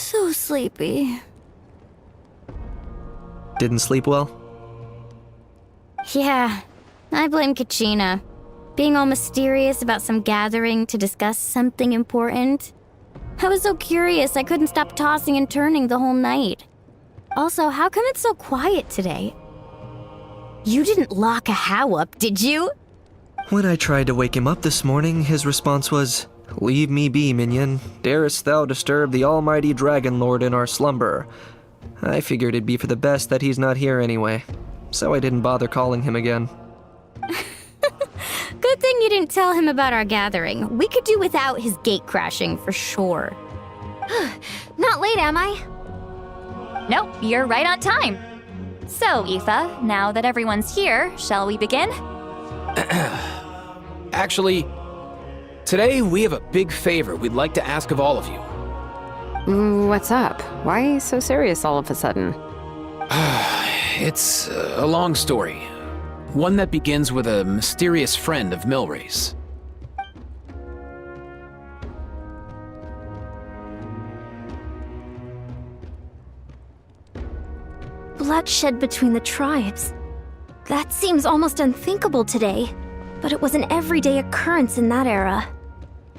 So sleepy. Didn't sleep well? Yeah, I blame Kachina. Being all mysterious about some gathering to discuss something important. I was so curious I couldn't stop tossing and turning the whole night. Also, how come it's so quiet today? You didn't lock a How up, did you? When I tried to wake him up this morning, his response was, "Leave me be, minion. Darest thou disturb the almighty Dragon Lord in our slumber?" I figured it'd be for the best that he's not here anyway, so I didn't bother calling him again. Good thing you didn't tell him about our gathering. We could do without his gate crashing for sure. Not late, am I? Nope, you're right on time. So, Aoife, now that everyone's here, shall we begin? Actually, today we have a big favor we'd like to ask of all of you. What's up? Why so serious all of a sudden? It's a long story. One that begins with a mysterious friend of Milray's. Bloodshed between the tribes. That seems almost unthinkable today, but it was an everyday occurrence in that era.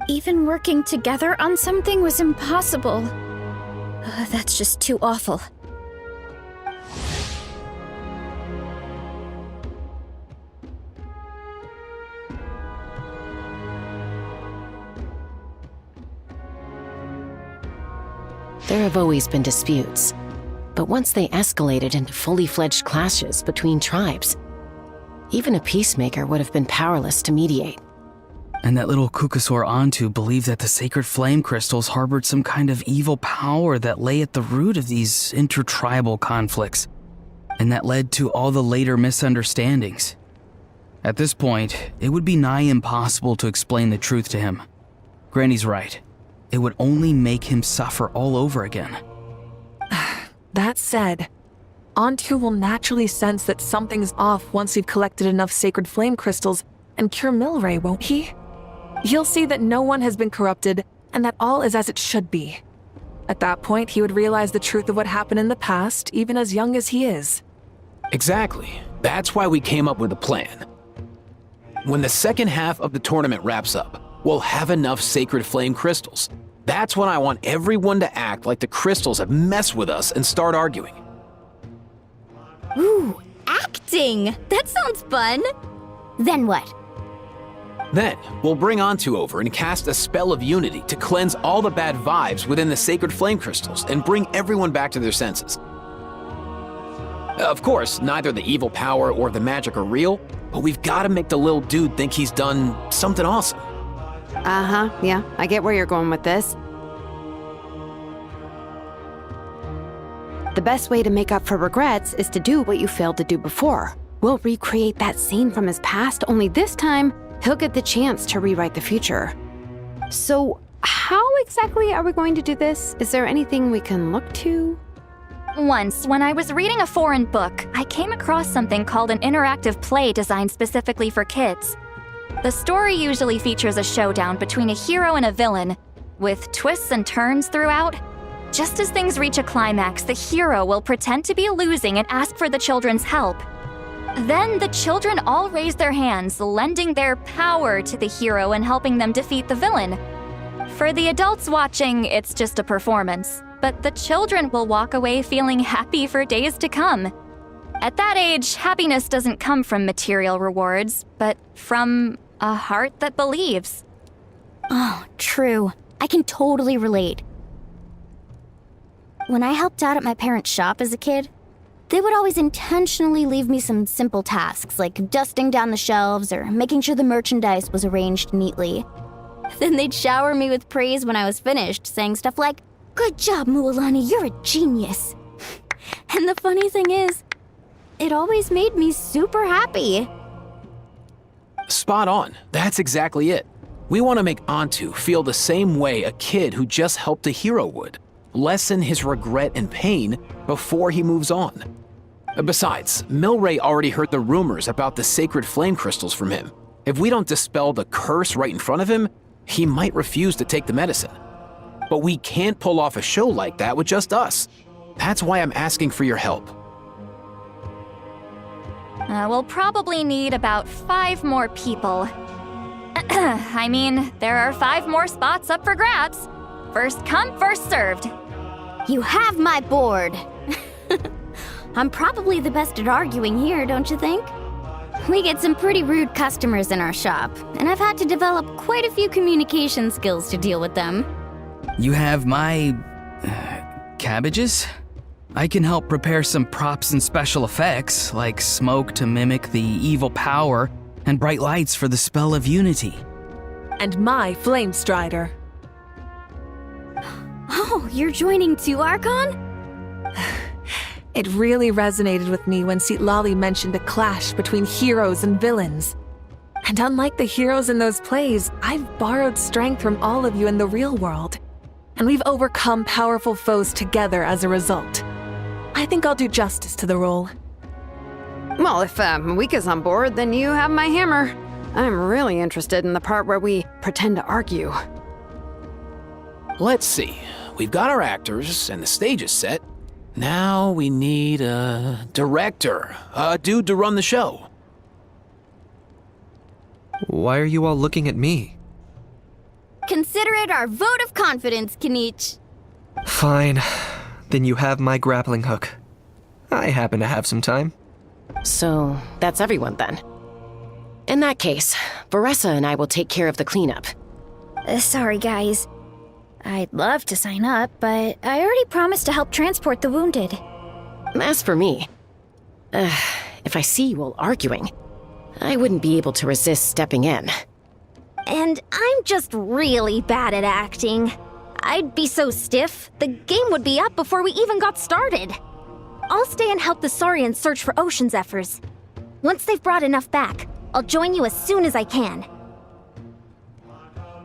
Even working together on something was impossible. That's just too awful. There have always been disputes, but once they escalated into fully fledged clashes between tribes, even a peacemaker would have been powerless to mediate. And that little Kukusor Antu believed that the sacred flame crystals harbored some kind of evil power that lay at the root of these intertribal conflicts, and that led to all the later misunderstandings. At this point, it would be nigh impossible to explain the truth to him. Granny's right. It would only make him suffer all over again. That said, Antu will naturally sense that something's off once we've collected enough sacred flame crystals and cure Milray, won't he? He'll see that no one has been corrupted and that all is as it should be. At that point, he would realize the truth of what happened in the past, even as young as he is. Exactly. That's why we came up with a plan. When the second half of the tournament wraps up, we'll have enough sacred flame crystals. That's when I want everyone to act like the crystals have messed with us and start arguing. Ooh, acting! That sounds fun! Then what? Then, we'll bring Antu over and cast a spell of unity to cleanse all the bad vibes within the sacred flame crystals and bring everyone back to their senses. Of course, neither the evil power or the magic are real, but we've got to make the little dude think he's done something awesome. Yeah, I get where you're going with this. The best way to make up for regrets is to do what you failed to do before. We'll recreate that scene from his past, only this time, he'll get the chance to rewrite the future. So, how exactly are we going to do this? Is there anything we can look to? Once, when I was reading a foreign book, I came across something called an interactive play designed specifically for kids. The story usually features a showdown between a hero and a villain, with twists and turns throughout. Just as things reach a climax, the hero will pretend to be losing and ask for the children's help. Then the children all raise their hands, lending their power to the hero and helping them defeat the villain. For the adults watching, it's just a performance, but the children will walk away feeling happy for days to come. At that age, happiness doesn't come from material rewards, but from a heart that believes. Oh, true. I can totally relate. When I helped out at my parents' shop as a kid, They would always intentionally leave me some simple tasks, like dusting down the shelves or making sure the merchandise was arranged neatly. Then they'd shower me with praise when I was finished, saying stuff like, "Good job, Mualani, you're a genius." And the funny thing is, it always made me super happy. Spot on. That's exactly it. We want to make Antu feel the same way a kid who just helped a hero would. Lessen his regret and pain before he moves on. Besides, Milray already heard the rumors about the sacred flame crystals from him. If we don't dispel the curse right in front of him, he might refuse to take the medicine. But we can't pull off a show like that with just us. That's why I'm asking for your help. We'll probably need about 5 more people. I mean, there are 5 more spots up for grabs. First come, first served. You have my board. I'm probably the best at arguing here, don't you think? We get some pretty rude customers in our shop, and I've had to develop quite a few communication skills to deal with them. You have my... cabbages? I can help prepare some props and special effects, like smoke to mimic the evil power and bright lights for the spell of unity. And my Flame Strider. Oh, you're joining too, Archon? It really resonated with me when Citlali mentioned a clash between heroes and villains. And unlike the heroes in those plays, I've borrowed strength from all of you in the real world. And we've overcome powerful foes together as a result. I think I'll do justice to the role. Well, if Mika's on board, then you have my hammer. I'm really interested in the part where we pretend to argue. Let's see. We've got our actors and the stage is set. Now we need a director, a dude to run the show. Why are you all looking at me? Consider it our vote of confidence, Kanich. Fine. Then you have my grappling hook. I happen to have some time. So, that's everyone then. In that case, Varessa and I will take care of the cleanup. Sorry, guys. I'd love to sign up, but I already promised to help transport the wounded. As for me, if I see you all arguing, I wouldn't be able to resist stepping in. And I'm just really bad at acting. I'd be so stiff, the game would be up before we even got started. I'll stay and help the Saurians search for Ocean Zephyrs. Once they've brought enough back, I'll join you as soon as I can.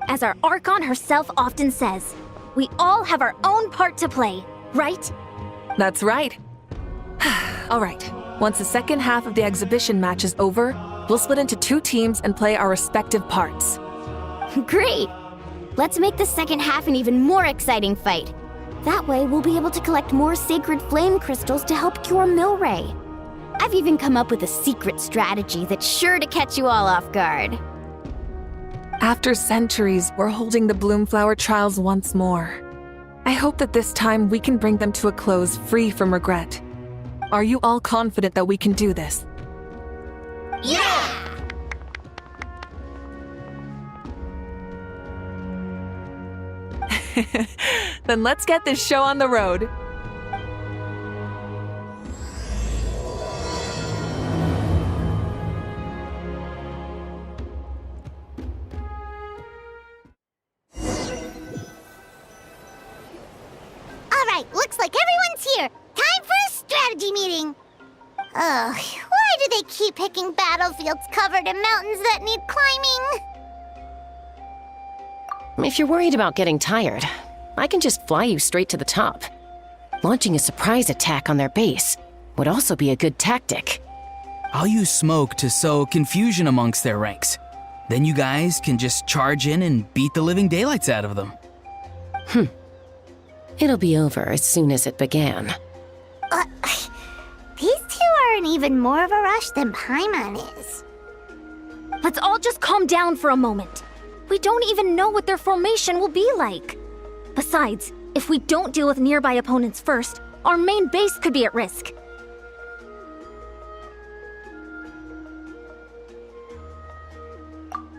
As our Archon herself often says, we all have our own part to play, right? That's right. All right, once the second half of the exhibition match is over, we'll split into 2 teams and play our respective parts. Great! Let's make the second half an even more exciting fight. That way, we'll be able to collect more sacred flame crystals to help cure Milray. I've even come up with a secret strategy that's sure to catch you all off guard. After centuries, we're holding the Bloomflower trials once more. I hope that this time we can bring them to a close free from regret. Are you all confident that we can do this? Yeah! Then let's get this show on the road. Alright, looks like everyone's here. Time for a strategy meeting. Ugh, why do they keep picking battlefields covered in mountains that need climbing? If you're worried about getting tired, I can just fly you straight to the top. Launching a surprise attack on their base would also be a good tactic. I'll use smoke to sow confusion amongst their ranks. Then you guys can just charge in and beat the living daylights out of them. It'll be over as soon as it began. These two are in even more of a rush than Paimon is. Let's all just calm down for a moment. We don't even know what their formation will be like. Besides, if we don't deal with nearby opponents first, our main base could be at risk.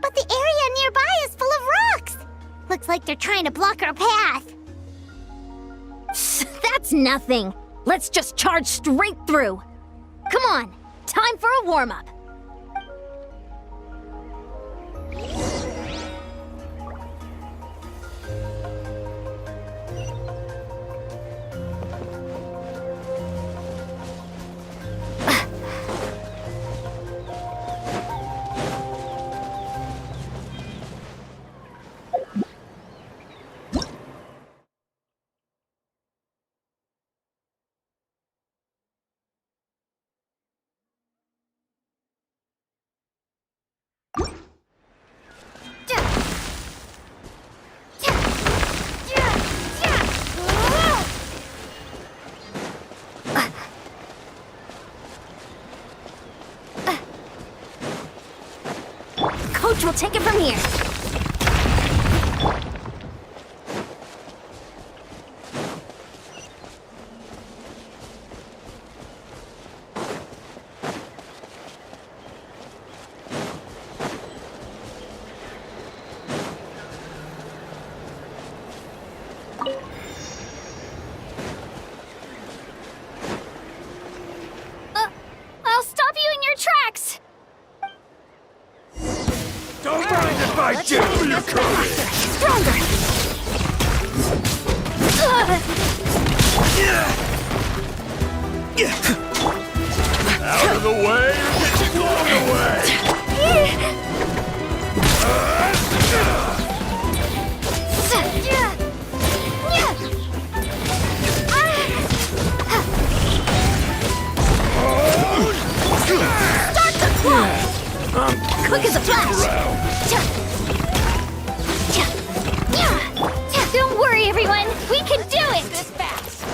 But the area nearby is full of rocks. Looks like they're trying to block our path. That's nothing. Let's just charge straight through. Come on, time for a warm-up. Coach will take it from here. I'll stop you in your tracks. Don't mind if I do, you courage! Stronger! Out of the way or get you blown away! Start the clock! Quick as a flash! Don't worry, everyone! We can do it! This fast!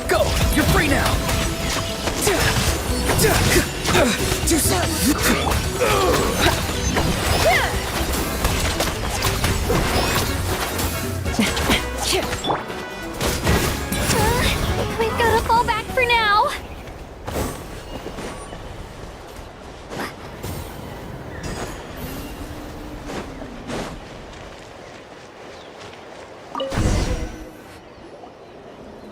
Go! You're free now! Too We've gotta fall back for now!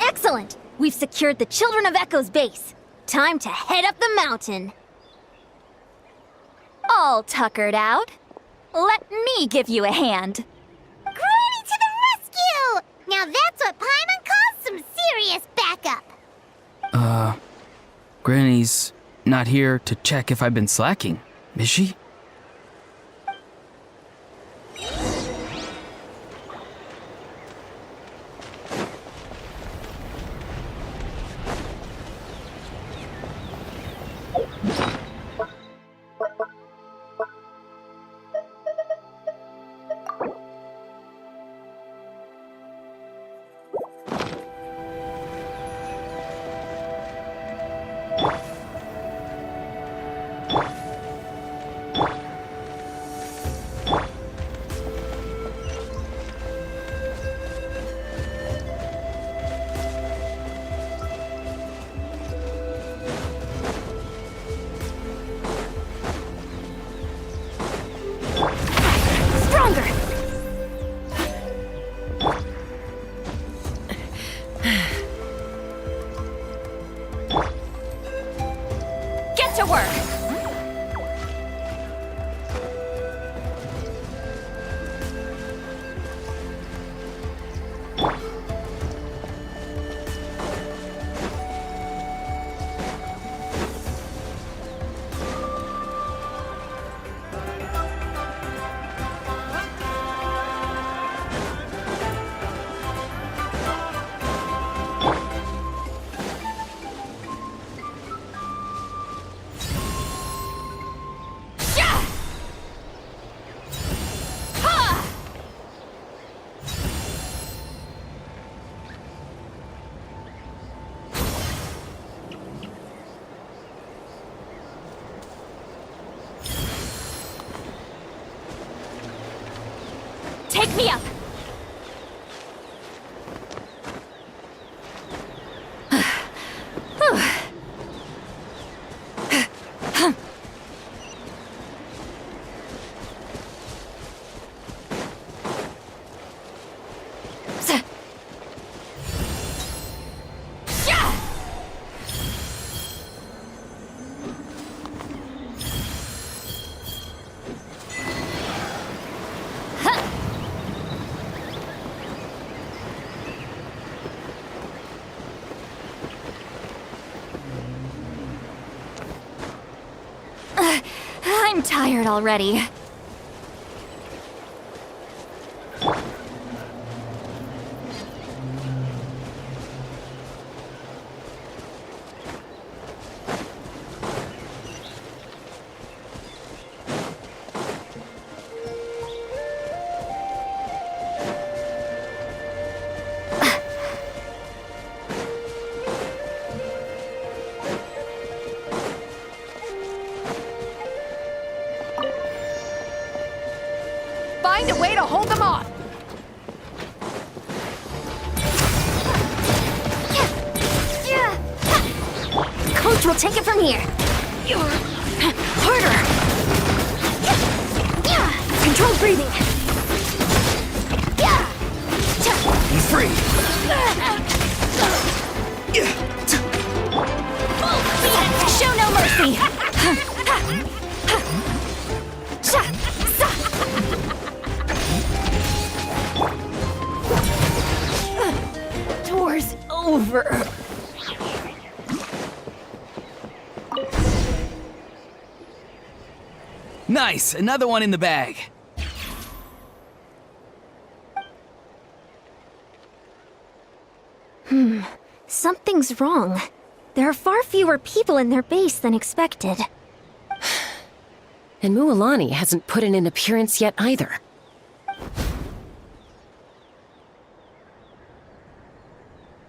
Excellent! We've secured the Children of Echo's base. Time to head up the mountain. All tuckered out. Let me give you a hand. Granny to the rescue! Now that's what Paimon calls some serious backup. Granny's not here to check if I've been slacking, is she? Get to work! Take me up! I'm tired already. Find a way to hold them off! Coach will take it from here. Harder. Controlled breathing. He's free. Show no mercy. Door's over. Nice, another one in the bag. Something's wrong. There are far fewer people in their base than expected. And Mualani hasn't put in an appearance yet either.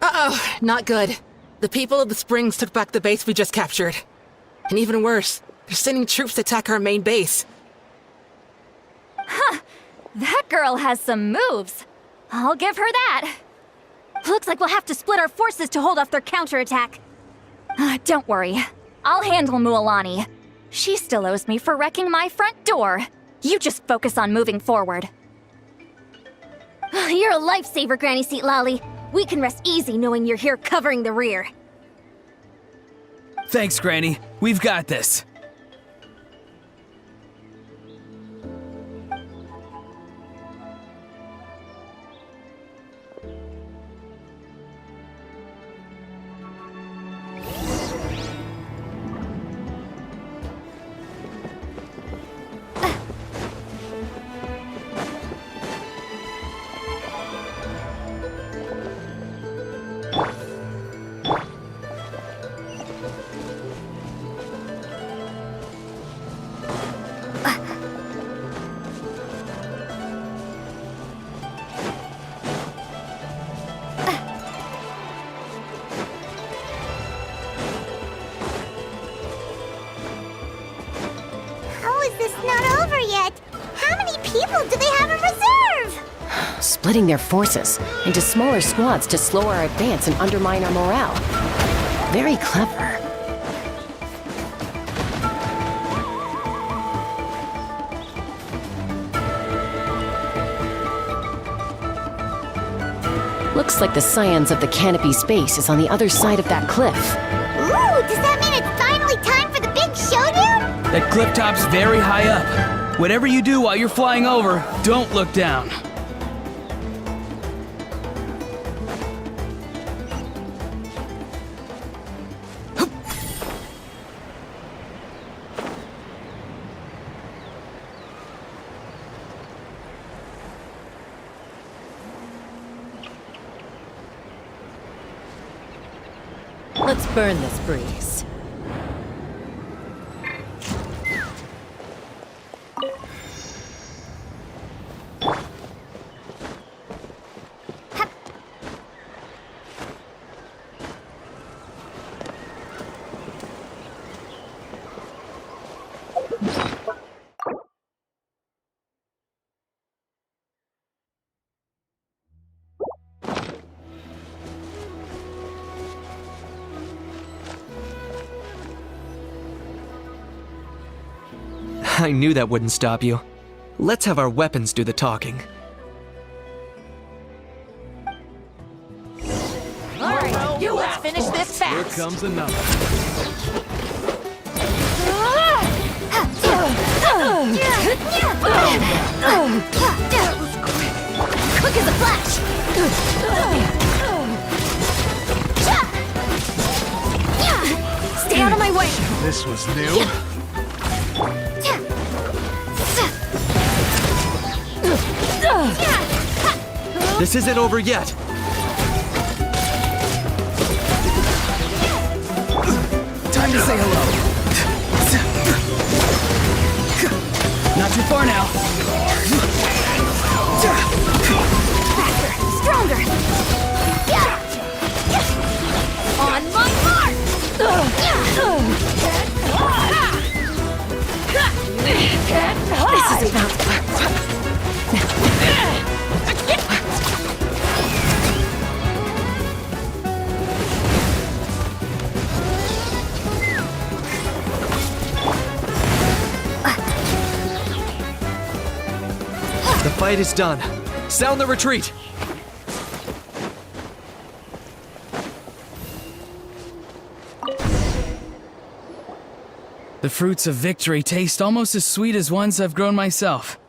Uh-oh, not good. The people of the Springs took back the base we just captured. And even worse, they're sending troops to attack our main base. That girl has some moves. I'll give her that. Looks like we'll have to split our forces to hold off their counterattack. Don't worry. I'll handle Mualani. She still owes me for wrecking my front door. You just focus on moving forward. You're a lifesaver, Granny Seat Lolly. We can rest easy knowing you're here covering the rear. Thanks, Granny. We've got this. How is this not over yet? How many people do they have in reserve? Splitting their forces into smaller squads to slow our advance and undermine our morale. Very clever. Looks like the Scions of the Canopy Space is on the other side of that cliff. Ooh, does that mean it's finally time for the big showdown? That cliff top's very high up. Whatever you do while you're flying over, don't look down. Let's burn this breeze. I knew that wouldn't stop you. Let's have our weapons do the talking. All right, let's finish this fast. Here comes another. Quick as a flash! Stay out of my way! This was new. This isn't over yet. Time to say hello. Not too far now. Stronger! On my mark! This is about... The fight is done. Sound the retreat! The fruits of victory taste almost as sweet as ones I've grown myself.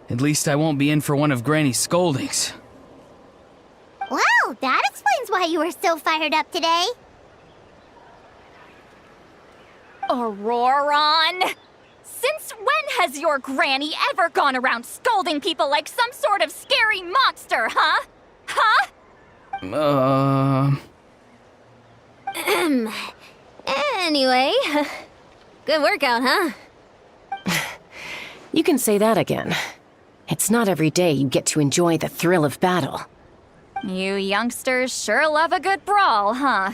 At least I won't be in for one of Granny's scoldings. Well, that explains why you were so fired up today. Auroron! Since when has your granny ever gone around scolding people like some sort of scary monster, huh? Huh? Anyway, good workout, huh? You can say that again. It's not every day you get to enjoy the thrill of battle. You youngsters sure love a good brawl, huh?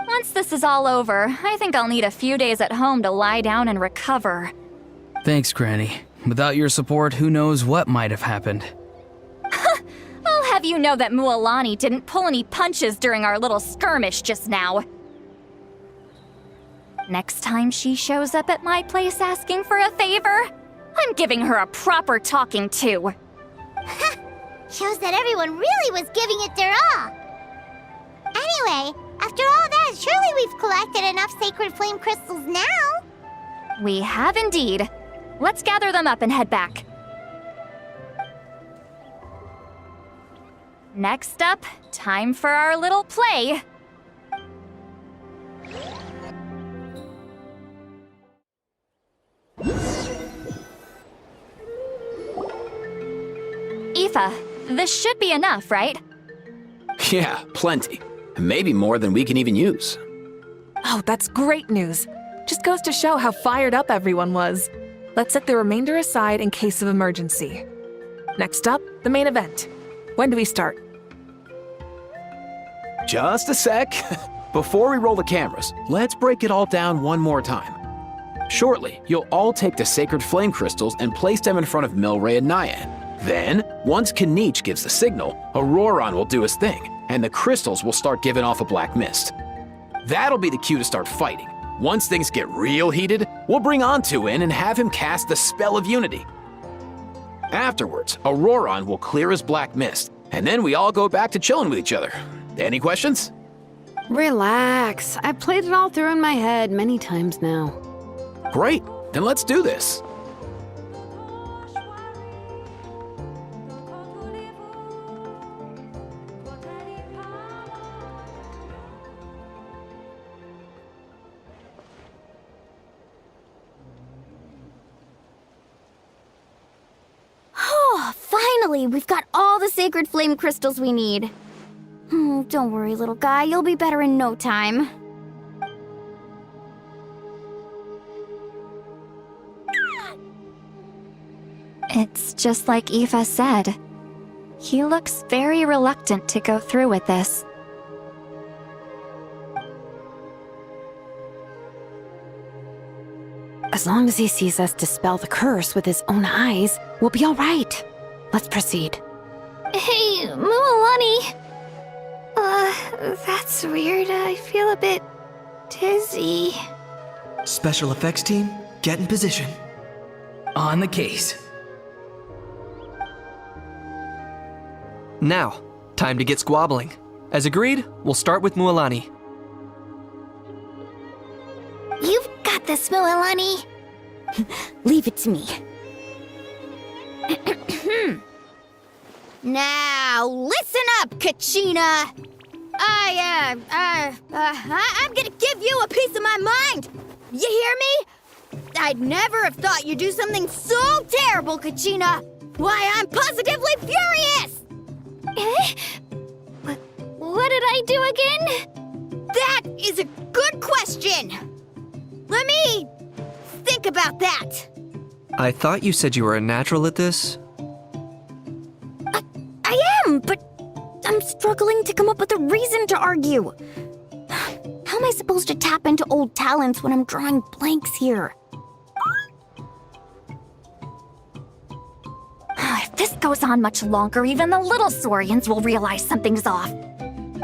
Once this is all over, I think I'll need a few days at home to lie down and recover. Thanks, Granny. Without your support, who knows what might have happened. I'll have you know that Mualani didn't pull any punches during our little skirmish just now. Next time she shows up at my place asking for a favor, I'm giving her a proper talking to. Shows that everyone really was giving it their all. Anyway, after all that, surely we've collected enough sacred flame crystals now. We have indeed. Let's gather them up and head back. Next up, time for our little play. Aoife, this should be enough, right? Yeah, plenty. Maybe more than we can even use. Oh, that's great news. Just goes to show how fired up everyone was. Let's set the remainder aside in case of emergency. Next up, the main event. When do we start? Just a sec. Before we roll the cameras, let's break it all down one more time. Shortly, you'll all take the sacred flame crystals and place them in front of Milray and Nyan. Then, once Kanich gives the signal, Auroron will do his thing, and the crystals will start giving off a black mist. That'll be the cue to start fighting. Once things get real heated, we'll bring Antu in and have him cast the spell of unity. Afterwards, Auroron will clear his black mist, and then we all go back to chilling with each other. Any questions? Relax. I've played it all through in my head many times now. Great, then let's do this. Oh, finally! We've got all the sacred flame crystals we need. Don't worry, little guy. You'll be better in no time. It's just like Aoife said. He looks very reluctant to go through with this. As long as he sees us dispel the curse with his own eyes, we'll be all right. Let's proceed. Hey, Mualani. That's weird. I feel a bit dizzy. Special effects team, get in position. On the case. Now, time to get squabbling. As agreed, we'll start with Mualani. You've got this, Mualani. Leave it to me. Now, listen up, Kachina. I'm gonna give you a piece of my mind. You hear me? I'd never have thought you'd do something so terrible, Kachina! Why, I'm positively furious! What did I do again? That is a good question! Let me think about that. I thought you said you were a natural at this. I am, but I'm struggling to come up with a reason to argue. How am I supposed to tap into old talents when I'm drawing blanks here? If this goes on much longer, even the little Saurians will realize something's off.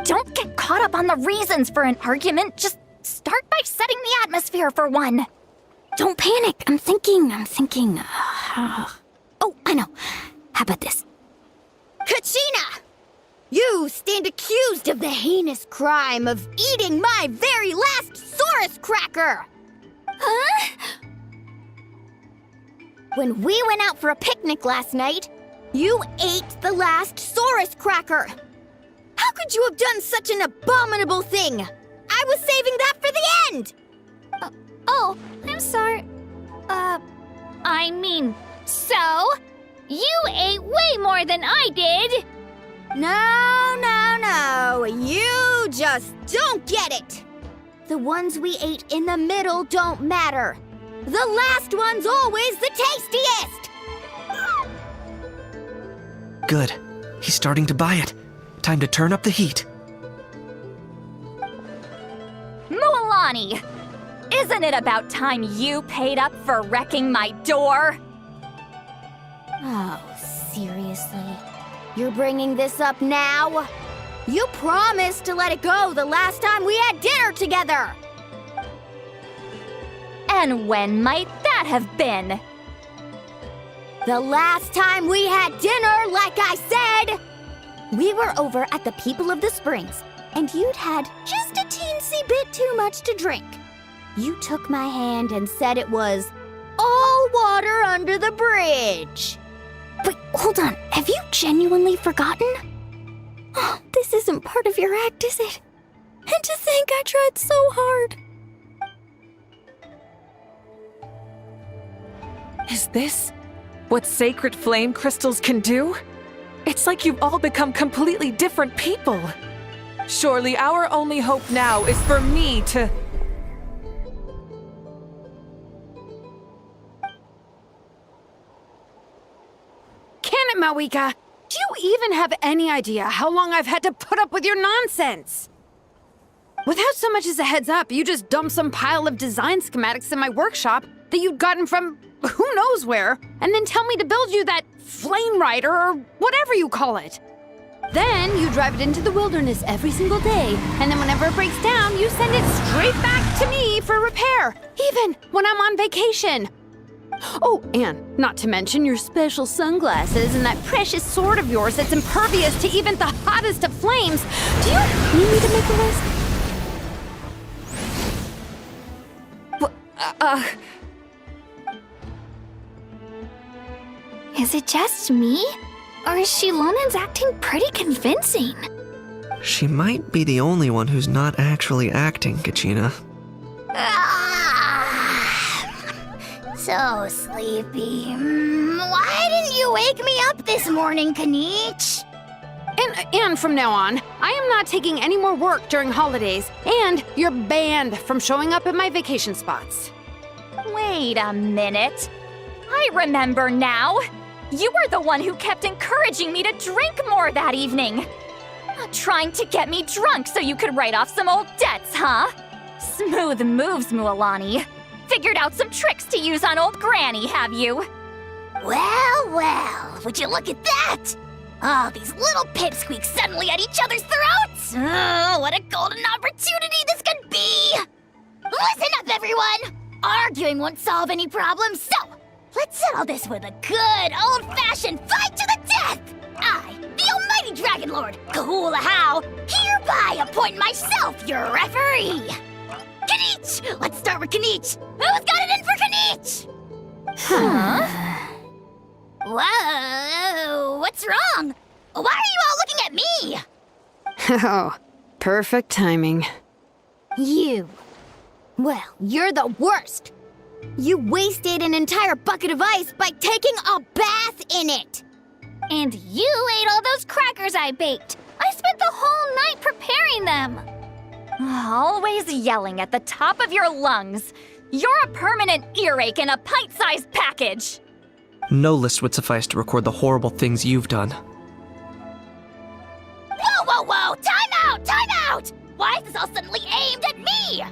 Don't get caught up on the reasons for an argument. Just start by setting the atmosphere for one. Don't panic. I'm thinking. Oh, I know. How about this? Kachina! You stand accused of the heinous crime of eating my very last Saurus cracker! Huh? When we went out for a picnic last night, you ate the last Saurus cracker! How could you have done such an abominable thing? I was saving that for the end! Oh, I'm sorry. I mean, so? You ate way more than I did! No, you just don't get it! The ones we ate in the middle don't matter. The last one's always the tastiest! Good. He's starting to buy it. Time to turn up the heat. Mualani! Isn't it about time you paid up for wrecking my door? Oh, seriously? You're bringing this up now? You promised to let it go the last time we had dinner together! And when might that have been? The last time we had dinner, like I said! We were over at the People of the Springs, and you'd had just a teensy bit too much to drink. You took my hand and said it was all water under the bridge. Wait, hold on. Have you genuinely forgotten? Oh, this isn't part of your act, is it? And to think I tried so hard. Is this what sacred flame crystals can do? It's like you've all become completely different people. Surely our only hope now is for me to... Can it, Mawika? Do you even have any idea how long I've had to put up with your nonsense? Without so much as a heads up, you just dumped some pile of design schematics in my workshop that you'd gotten from who knows where, and then tell me to build you that flame rider or whatever you call it. Then you drive it into the wilderness every single day, and then whenever it breaks down, you send it straight back to me for repair, even when I'm on vacation. Oh, and not to mention your special sunglasses and that precious sword of yours that's impervious to even the hottest of flames. Do you need me to make a list? Is it just me? Or is Shilonen's acting pretty convincing? She might be the only one who's not actually acting, Kachina. So sleepy. Why didn't you wake me up this morning, Kanich? And from now on, I am not taking any more work during holidays, and you're banned from showing up at my vacation spots. Wait a minute. I remember now. You were the one who kept encouraging me to drink more that evening. Trying to get me drunk so you could write off some old debts, huh? Smooth moves, Mualani. Figured out some tricks to use on old Granny, have you? Well, would you look at that? Oh, these little pipsqueaks suddenly at each other's throats! Oh, what a golden opportunity this could be! Listen up, everyone! Arguing won't solve any problems, so let's settle this with a good old-fashioned fight to the death! I, the almighty Dragon Lord, Kahula How, hereby appoint myself your referee! Kanich! Let's start with Kanich! Who's got it in for Kanich? Huh? Whoa, what's wrong? Why are you all looking at me? Oh, perfect timing. You. Well, you're the worst. You wasted an entire bucket of ice by taking a bath in it! And you ate all those crackers I baked. I spent the whole night preparing them. Always yelling at the top of your lungs. You're a permanent earache in a pint-sized package. No list would suffice to record the horrible things you've done. Whoa, whoa, whoa! Time out! Time out! Why is this all suddenly aimed at me?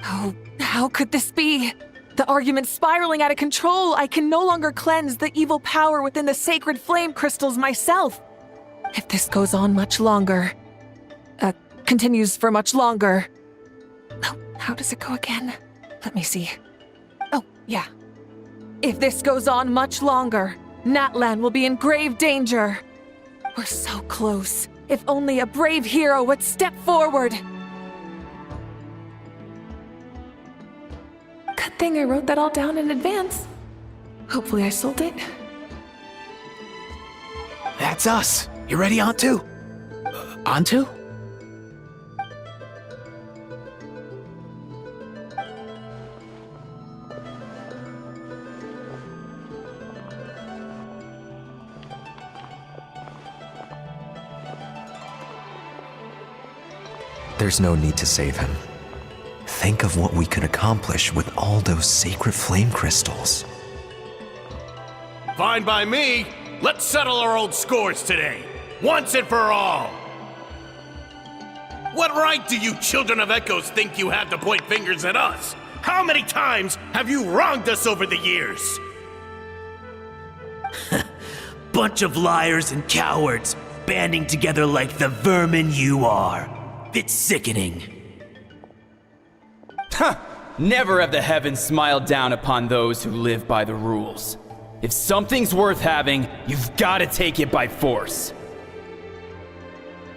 Oh, how could this be? The argument's spiraling out of control. I can no longer cleanse the evil power within the sacred flame crystals myself. If this goes on much longer, continues for much longer. Oh, how does it go again? Let me see. Oh, yeah. If this goes on much longer, Natlan will be in grave danger. We're so close. If only a brave hero would step forward. Good thing I wrote that all down in advance. Hopefully I sold it. That's us. You ready, Antu? Antu? There's no need to save him. Think of what we could accomplish with all those sacred flame crystals. Fine by me. Let's settle our old scores today, once and for all. What right do you children of Echoes think you have to point fingers at us? How many times have you wronged us over the years? Bunch of liars and cowards, banding together like the vermin you are. It's sickening. Huh! Never have the heavens smiled down upon those who live by the rules. If something's worth having, you've got to take it by force.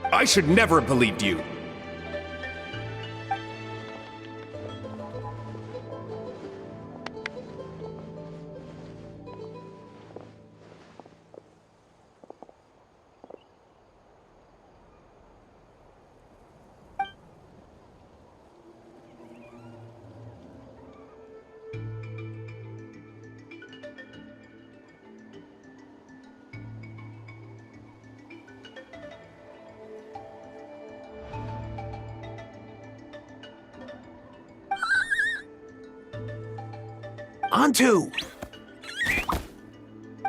I should never have believed you. Antu!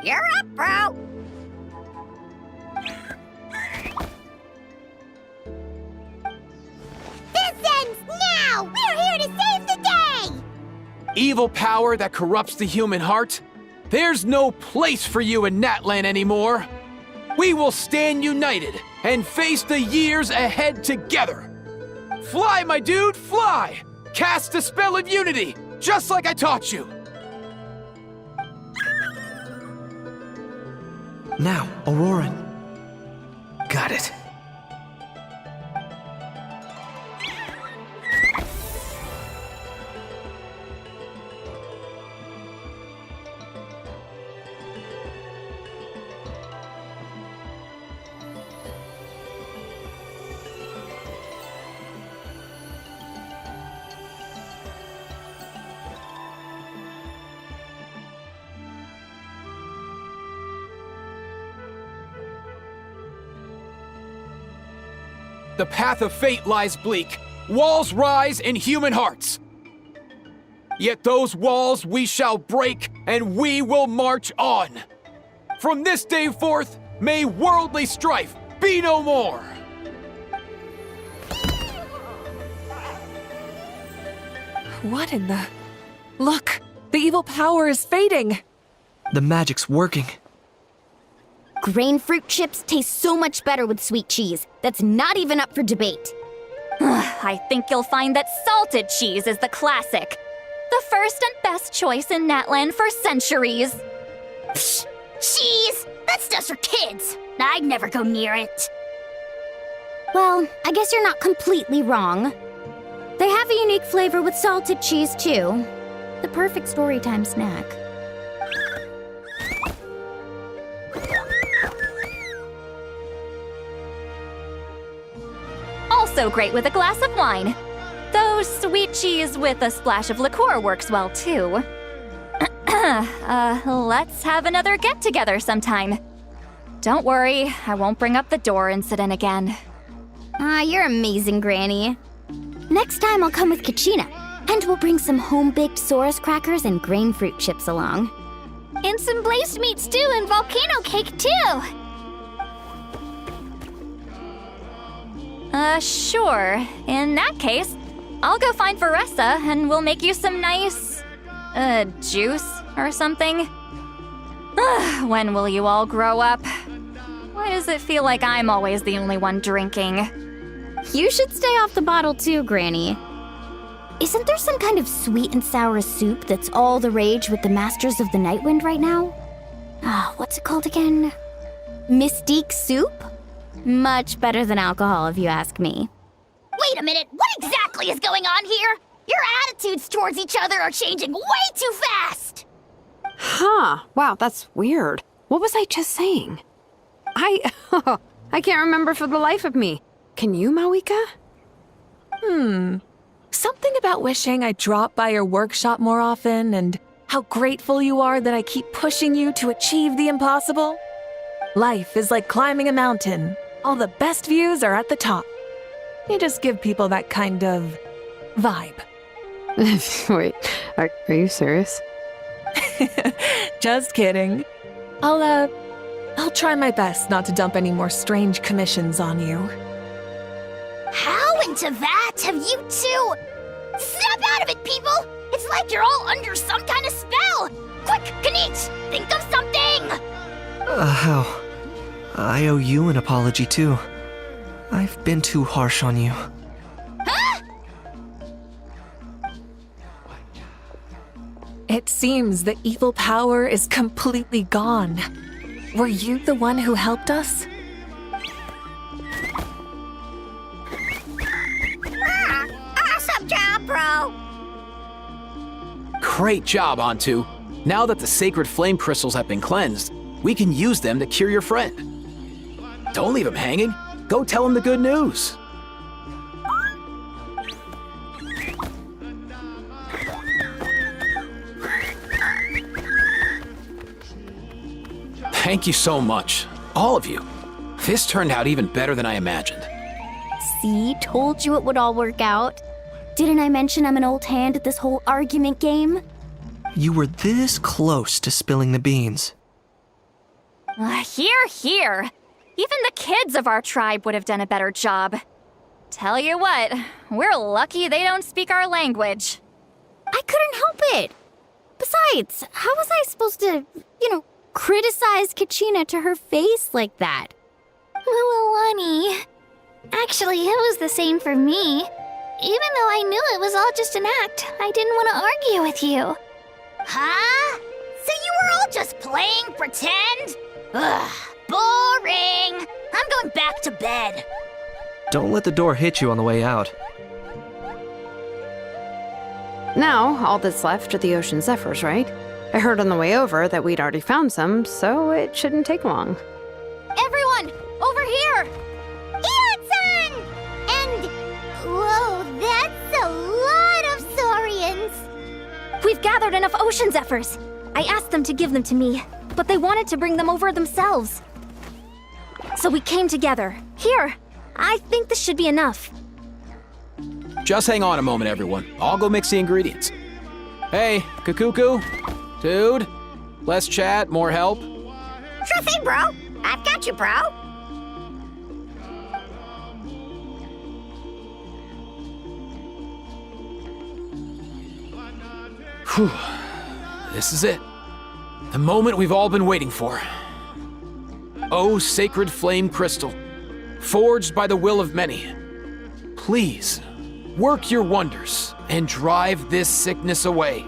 You're up, bro! This ends now! We're here to save the day! Evil power that corrupts the human heart? There's no place for you in Natlan anymore. We will stand united and face the years ahead together. Fly, my dude, fly! Cast a spell of unity, just like I taught you. Now, Auroran. Got it. The path of fate lies bleak. Walls rise in human hearts. Yet those walls we shall break, and we will march on. From this day forth, may worldly strife be no more. What in the... Look, the evil power is fading. The magic's working. Grain fruit chips taste so much better with sweet cheese. That's not even up for debate. I think you'll find that salted cheese is the classic. The first and best choice in Natlan for centuries. Psh, cheese! That's just for kids. I'd never go near it. Well, I guess you're not completely wrong. They have a unique flavor with salted cheese, too. The perfect storytime snack. Also great with a glass of wine. Though sweet cheese with a splash of liqueur works well too. Let's have another get-together sometime. Don't worry, I won't bring up the door incident again. You're amazing, Granny. Next time I'll come with Kachina, and we'll bring some home-baked Saurus crackers and grain fruit chips along. And some blazed meat stew and volcano cake, too! Sure. In that case, I'll go find Varessa and we'll make you some nice, juice or something. When will you all grow up? Why does it feel like I'm always the only one drinking? You should stay off the bottle too, Granny. Isn't there some kind of sweet and sour soup that's all the rage with the Masters of the Nightwind right now? What's it called again? Mystique soup? Much better than alcohol, if you ask me. Wait a minute, what exactly is going on here? Your attitudes towards each other are changing way too fast! Huh. Wow, that's weird. What was I just saying? I can't remember for the life of me. Can you, Mawika? Something about wishing I dropped by your workshop more often and how grateful you are that I keep pushing you to achieve the impossible. Life is like climbing a mountain. All the best views are at the top. You just give people that kind of vibe. Wait, are you serious? Just kidding. I'll try my best not to dump any more strange commissions on you. How into that have you two? Snap out of it, people! It's like you're all under some kind of spell! Quick, Kanich, think of something! How? I owe you an apology too. I've been too harsh on you. Huh? It seems the evil power is completely gone. Were you the one who helped us? Awesome job, bro! Great job, Antu. Now that the sacred flame crystals have been cleansed, we can use them to cure your friend. Don't leave him hanging. Go tell him the good news. Thank you so much, all of you. This turned out even better than I imagined. See, told you it would all work out. Didn't I mention I'm an old hand at this whole argument game? You were this close to spilling the beans. Here. Even the kids of our tribe would have done a better job. Tell you what, we're lucky they don't speak our language. I couldn't help it. Besides, how was I supposed to, criticize Kachina to her face like that? Honey. Actually, it was the same for me. Even though I knew it was all just an act, I didn't want to argue with you. Huh? So you were all just playing pretend? Ugh, boring. I'm going back to bed. Don't let the door hit you on the way out. Now, all that's left are the ocean zephyrs, right? I heard on the way over that we'd already found some, so it shouldn't take long. Everyone, over here! Ian-san! And, whoa, that's a lot of saurians. We've gathered enough ocean zephyrs. I asked them to give them to me, but they wanted to bring them over themselves. So we came together. Here, I think this should be enough. Just hang on a moment, everyone. I'll go mix the ingredients. Hey, Kakuku, dude, less chat, more help. Sure thing, bro. I've got you, bro. Whew. This is it. The moment we've all been waiting for. Oh, sacred flame crystal, forged by the will of many. Please, work your wonders and drive this sickness away.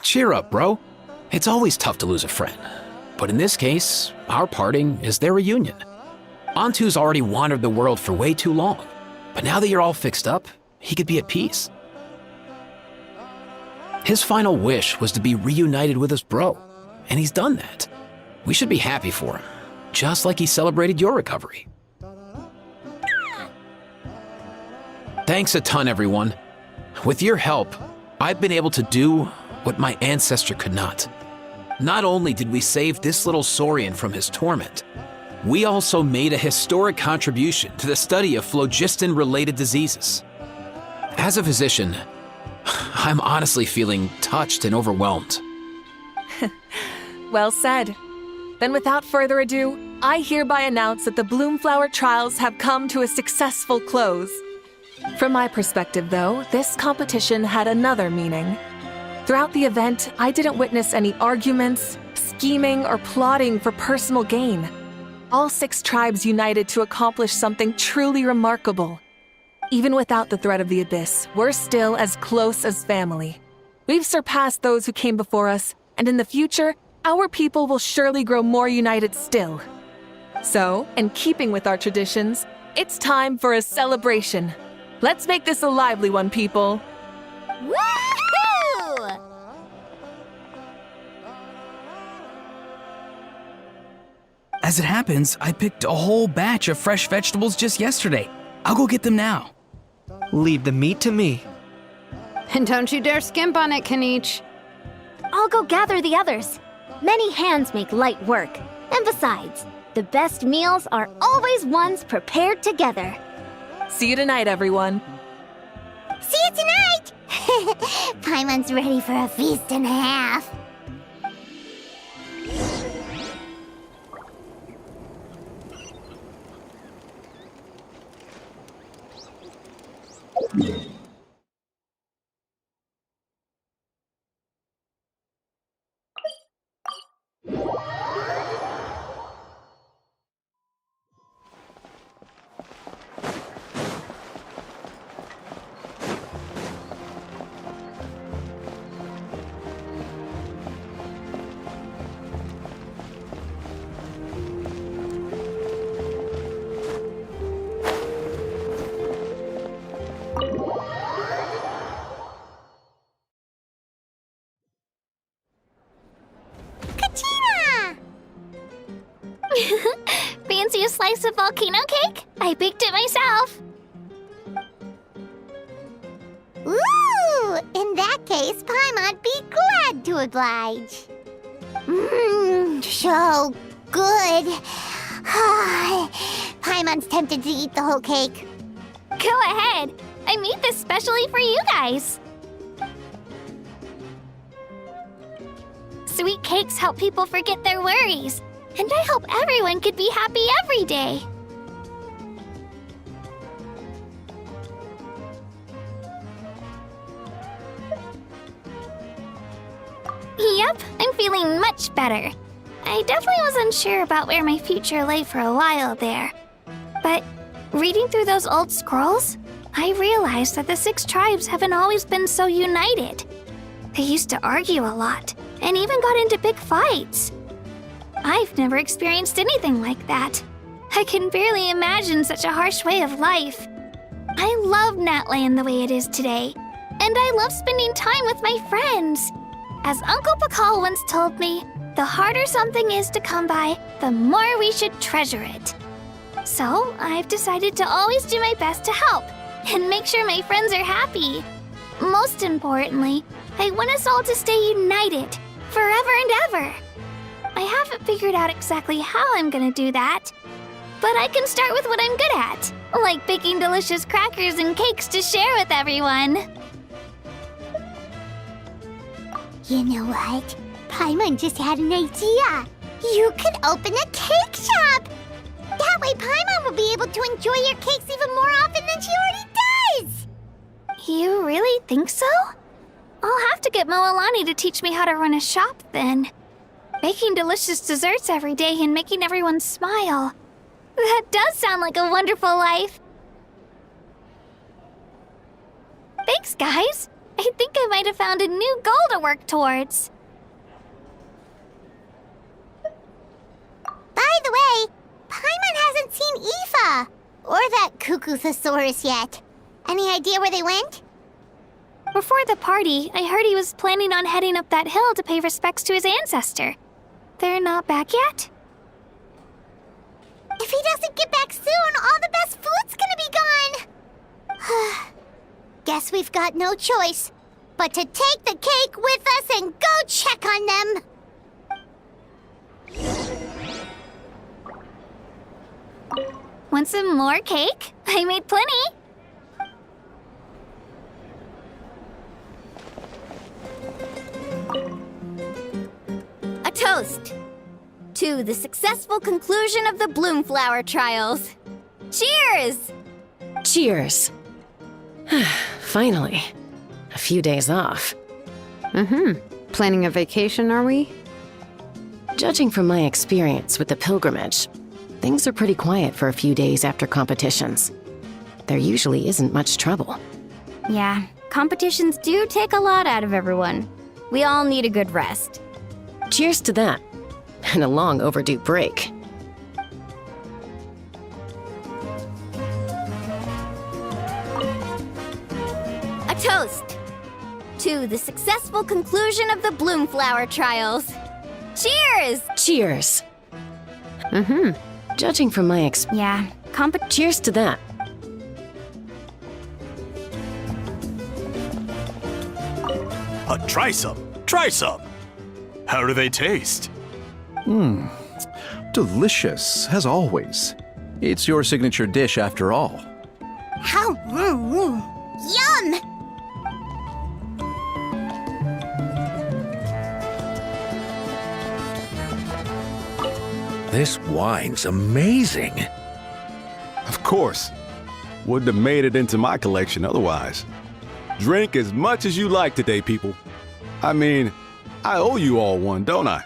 Cheer up, bro. It's always tough to lose a friend. But in this case, our parting is their reunion. Antu's already wandered the world for way too long. But now that you're all fixed up, he could be at peace. His final wish was to be reunited with his bro, and he's done that. We should be happy for him, just like he celebrated your recovery. Thanks a ton, everyone. With your help, I've been able to do what my ancestor could not. Not only did we save this little Saurian from his torment, we also made a historic contribution to the study of phlogiston-related diseases. As a physician, I'm honestly feeling touched and overwhelmed. Well said. Then without further ado, I hereby announce that the Bloomflower trials have come to a successful close. From my perspective, though, this competition had another meaning. Throughout the event, I didn't witness any arguments, scheming, or plotting for personal gain. All 6 tribes united to accomplish something truly remarkable. Even without the threat of the Abyss, we're still as close as family. We've surpassed those who came before us, and in the future, our people will surely grow more united still. So, in keeping with our traditions, it's time for a celebration. Let's make this a lively one, people. Woohoo! As it happens, I picked a whole batch of fresh vegetables just yesterday. I'll go get them now. Leave the meat to me. And don't you dare skimp on it, Kanich. I'll go gather the others. Many hands make light work. And besides, the best meals are always ones prepared together. See you tonight, everyone. See you tonight! Paimon's ready for a feast and a half. Fancy a slice of volcano cake? I baked it myself. Ooh! In that case, Paimon'd be glad to oblige. So good. Paimon's tempted to eat the whole cake. Go ahead. I made this specially for you guys. Sweet cakes help people forget their worries. And I hope everyone could be happy every day. Yep, I'm feeling much better. I definitely was unsure about where my future lay for a while there. But reading through those old scrolls, I realized that the 6 tribes haven't always been so united. They used to argue a lot, and even got into big fights. I've never experienced anything like that. I can barely imagine such a harsh way of life. I love Natland the way it is today, and I love spending time with my friends. As Uncle Pakal once told me, the harder something is to come by, the more we should treasure it. So I've decided to always do my best to help and make sure my friends are happy. Most importantly, I want us all to stay united forever and ever. I haven't figured out exactly how I'm gonna do that, But I can start with what I'm good at, like baking delicious crackers and cakes to share with everyone. You know what? Paimon just had an idea. You could open a cake shop! That way Paimon will be able to enjoy your cakes even more often than she already does! You really think so? I'll have to get Moalani to teach me how to run a shop then. Making delicious desserts every day and making everyone smile. That does sound like a wonderful life. Thanks, guys. I think I might have found a new goal to work towards. By the way, Paimon hasn't seen Aoife or that Cuckoo-thosaurus yet. Any idea where they went? Before the party, I heard he was planning on heading up that hill to pay respects to his ancestor. They're not back yet? If he doesn't get back soon, all the best food's gonna be gone! Guess we've got no choice but to take the cake with us and go check on them! Want some more cake? I made plenty! A toast to the successful conclusion of the Bloomflower trials. Cheers! Cheers. Finally. A few days off. Planning a vacation, are we? Judging from my experience with the pilgrimage, things are pretty quiet for a few days after competitions. There usually isn't much trouble. Yeah, competitions do take a lot out of everyone. We all need a good rest. Cheers to that. And a long overdue break. A toast to the successful conclusion of the Bloomflower trials. Cheers! Cheers. Judging from my Yeah, cheers to that. Try some. Try some. How do they taste? Delicious, as always. It's your signature dish after all. How? Yum! This wine's amazing. Of course. Wouldn't have made it into my collection otherwise. Drink as much as you like today, people. I mean, I owe you all one, don't I?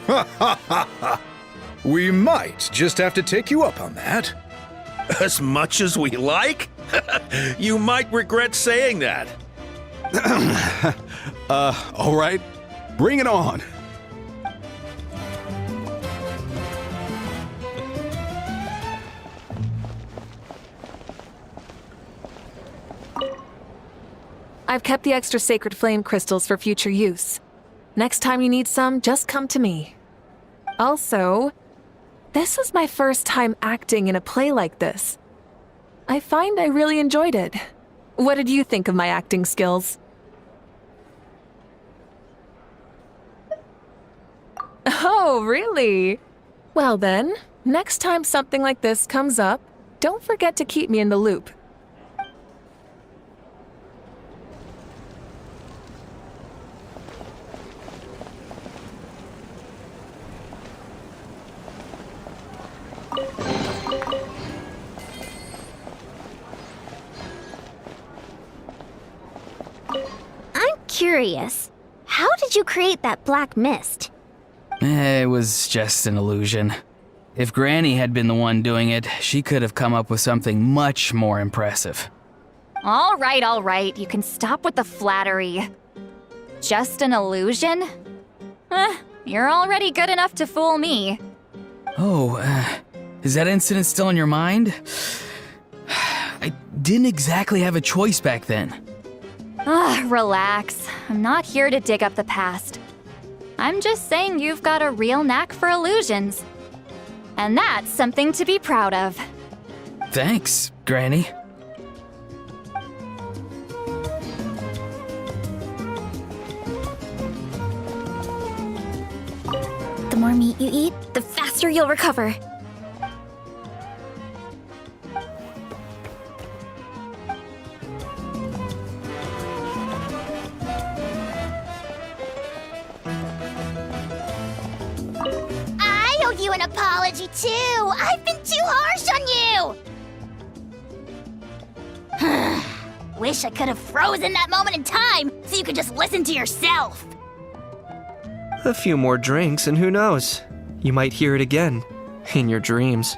Ha ha ha ha! We might just have to take you up on that. As much as we like? You might regret saying that. All right. Bring it on. I've kept the extra sacred flame crystals for future use. Next time you need some, just come to me. Also, this was my first time acting in a play like this. I find I really enjoyed it. What did you think of my acting skills? Oh, really? Well then, next time something like this comes up, don't forget to keep me in the loop. I'm curious. How did you create that black mist? It was just an illusion. If Granny had been the one doing it, she could have come up with something much more impressive. All right, you can stop with the flattery. Just an illusion? You're already good enough to fool me. Oh, is that incident still in your mind? I didn't exactly have a choice back then. Relax. I'm not here to dig up the past. I'm just saying you've got a real knack for illusions. And that's something to be proud of. Thanks, Granny. The more meat you eat, the faster you'll recover. an apology too. I've been too harsh on you. Wish I could have frozen that moment in time so you could just listen to yourself. A few more drinks, and who knows? You might hear it again in your dreams.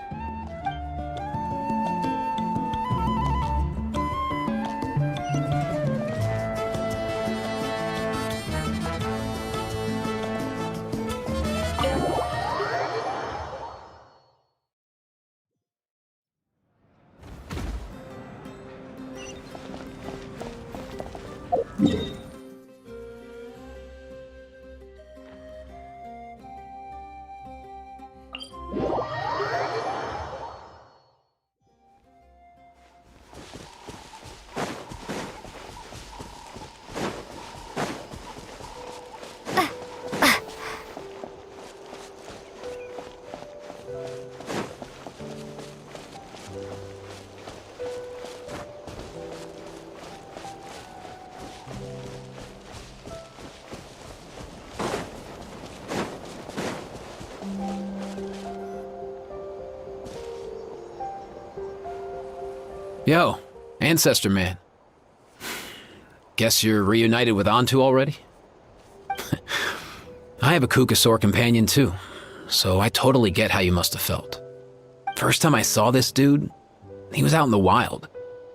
Yo, Ancestor Man. Guess you're reunited with Antu already? I have a Kukasaur companion too, so I totally get how you must have felt. First time I saw this dude, he was out in the wild,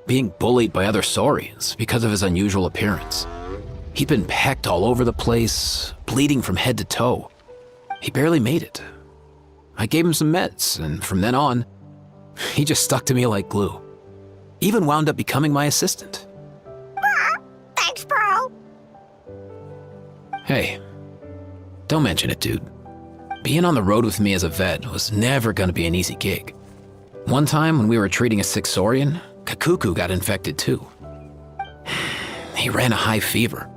being bullied by other saurians because of his unusual appearance. He'd been pecked all over the place, bleeding from head to toe. He barely made it. I gave him some meds, and from then on, he just stuck to me like glue. Even wound up becoming my assistant. Thanks, bro. Hey, don't mention it, dude. Being on the road with me as a vet was never gonna be an easy gig. One time when we were treating a sick saurian, Kakuku got infected too. He ran a high fever,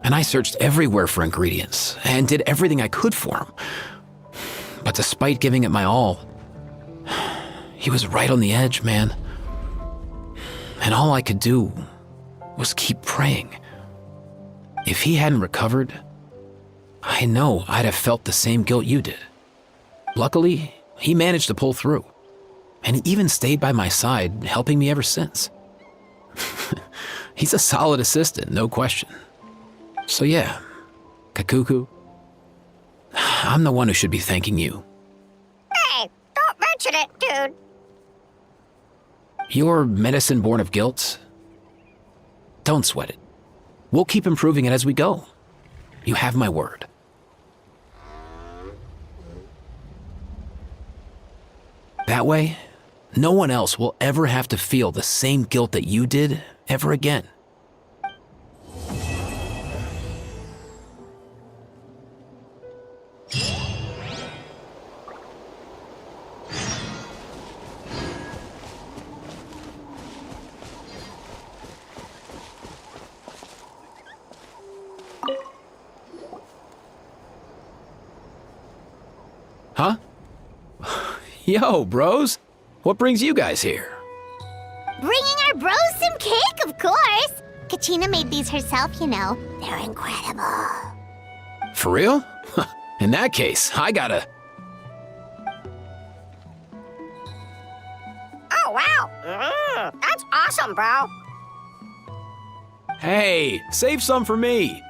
and I searched everywhere for ingredients and did everything I could for him. But despite giving it my all, he was right on the edge, man. And all I could do was keep praying. If he hadn't recovered, I know I'd have felt the same guilt you did. Luckily, he managed to pull through, and he even stayed by my side, helping me ever since. He's a solid assistant, no question. So yeah, Kakuku, I'm the one who should be thanking you. Hey, don't mention it, dude. Your medicine born of guilt? Don't sweat it. We'll keep improving it as we go. You have my word. That way, no one else will ever have to feel the same guilt that you did ever again. Huh? Yo, bros. What brings you guys here? Bringing our bros some cake, of course. Kachina made these herself, you know. They're incredible. For real? In that case, I gotta... Oh, wow. That's awesome, bro. Hey, save some for me.